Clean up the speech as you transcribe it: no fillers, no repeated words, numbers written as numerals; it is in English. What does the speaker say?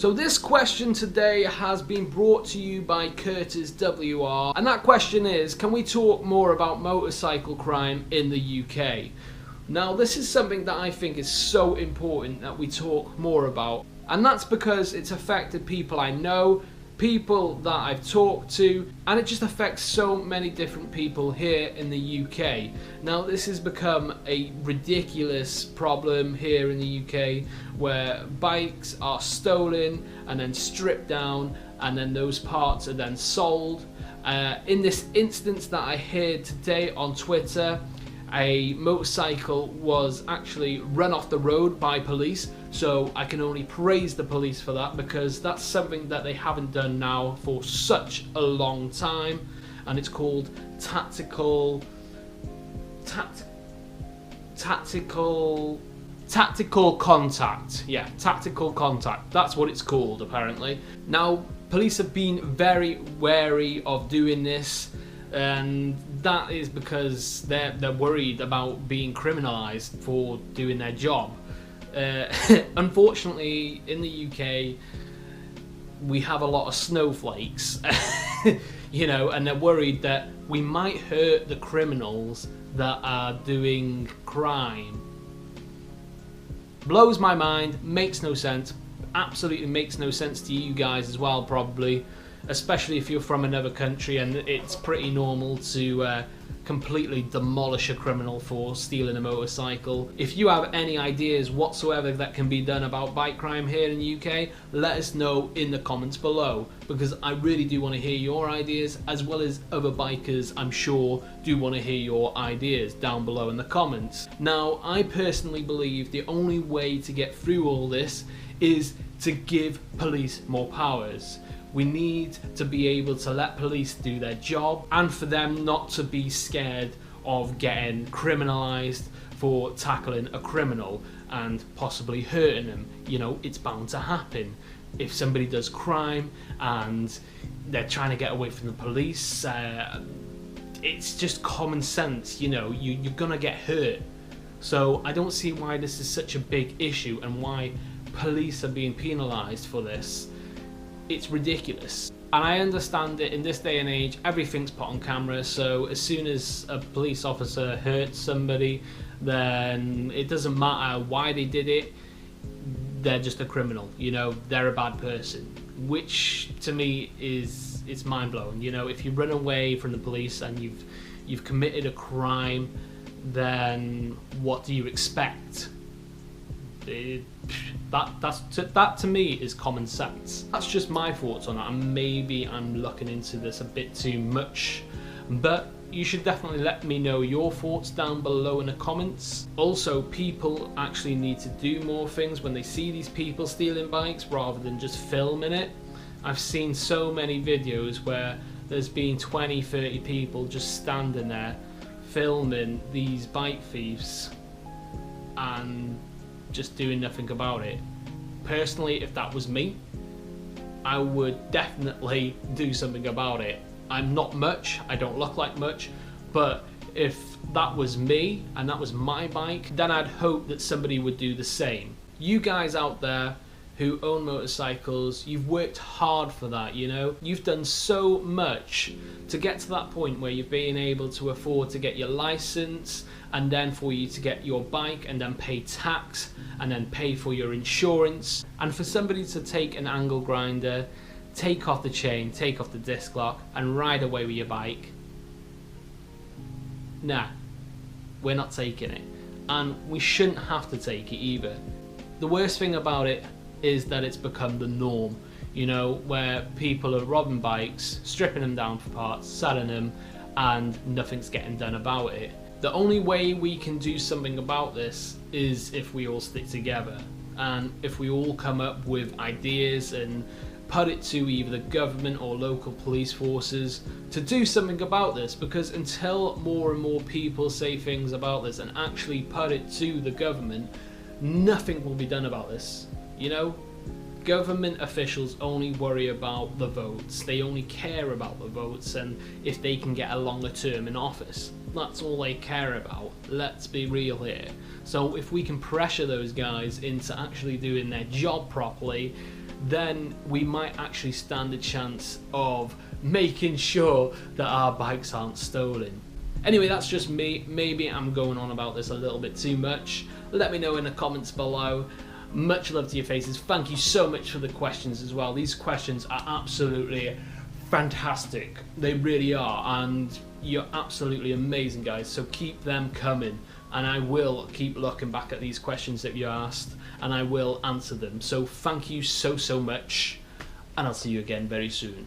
So this question today has been brought to you by Curtis WR, and that question is, can we talk more about motorcycle crime in the UK? Now this is something that I think is so important that we talk more about, and that's because it's affected people I know, people that I've talked to, and it just affects so many different people here in the UK. Now this has become a ridiculous problem here in the UK where bikes are stolen and then stripped down and then those parts are then sold. In this instance that I heard today on Twitter, a motorcycle was actually run off the road by police, so I can only praise the police for that, because that's something that they haven't done now for such a long time, and it's called tactical contact. Yeah, tactical contact, that's what it's called apparently. Now police have been very wary of doing this, and that is because they're worried about being criminalised for doing their job. Unfortunately, in the UK, we have a lot of snowflakes, you know, and they're worried that we might hurt the criminals that are doing crime. Blows my mind, makes no sense, absolutely makes no sense to you guys as well, probably. Especially if you're from another country and it's pretty normal to completely demolish a criminal for stealing a motorcycle. If you have any ideas whatsoever that can be done about bike crime here in the UK, let us know in the comments below, because I really do want to hear your ideas, as well as other bikers I'm sure do want to hear your ideas down below in the comments. Now I personally believe the only way to get through all this is to give police more powers. We need to be able to let police do their job, and for them not to be scared of getting criminalised for tackling a criminal and possibly hurting them. You know, it's bound to happen. If somebody does crime and they're trying to get away from the police, it's just common sense, you know, you're gonna get hurt. So I don't see why this is such a big issue and why police are being penalised for this. It's ridiculous. And I understand that in this day and age everything's put on camera, so as soon as a police officer hurts somebody, then it doesn't matter why they did it, they're just a criminal, you know, they're a bad person, which to me it's mind-blowing. You know, if you run away from the police and you've committed a crime, then what do you expect? That to me is common sense. That's just my thoughts on it, and maybe I'm looking into this a bit too much, but you should definitely let me know your thoughts down below in the comments. Also, people actually need to do more things when they see these people stealing bikes rather than just filming it. I've seen so many videos where there's been 20-30 people just standing there filming these bike thieves and just doing nothing about it. Personally, if that was me, I would definitely do something about it. I'm not much, I don't look like much, but if that was me and that was my bike, then I'd hope that somebody would do the same. You guys out there who own motorcycles, you've worked hard for that, you know? You've done so much to get to that point where you've been able to afford to get your license, and then for you to get your bike and then pay tax and then pay for your insurance, and for somebody to take an angle grinder, take off the chain, take off the disc lock and ride away with your bike. Nah, we're not taking it, and we shouldn't have to take it either. The worst thing about it is that it's become the norm, you know, where people are robbing bikes, stripping them down for parts, selling them, and nothing's getting done about it. The only way we can do something about this is if we all stick together, and if we all come up with ideas and put it to either the government or local police forces to do something about this, because until more and more people say things about this and actually put it to the government, nothing will be done about this. You know, government officials only worry about the votes, they only care about the votes and if they can get a longer term in office. That's all they care about, let's be real here. So if we can pressure those guys into actually doing their job properly, then we might actually stand a chance of making sure that our bikes aren't stolen. Anyway, that's just me. Maybe I'm going on about this a little bit too much. Let me know in the comments below. Much love to your faces. Thank you so much for the questions as well. These questions are absolutely fantastic. They really are, and you're absolutely amazing, guys. So keep them coming, and I will keep looking back at these questions that you asked, and I will answer them. So thank you so much, and I'll see you again very soon.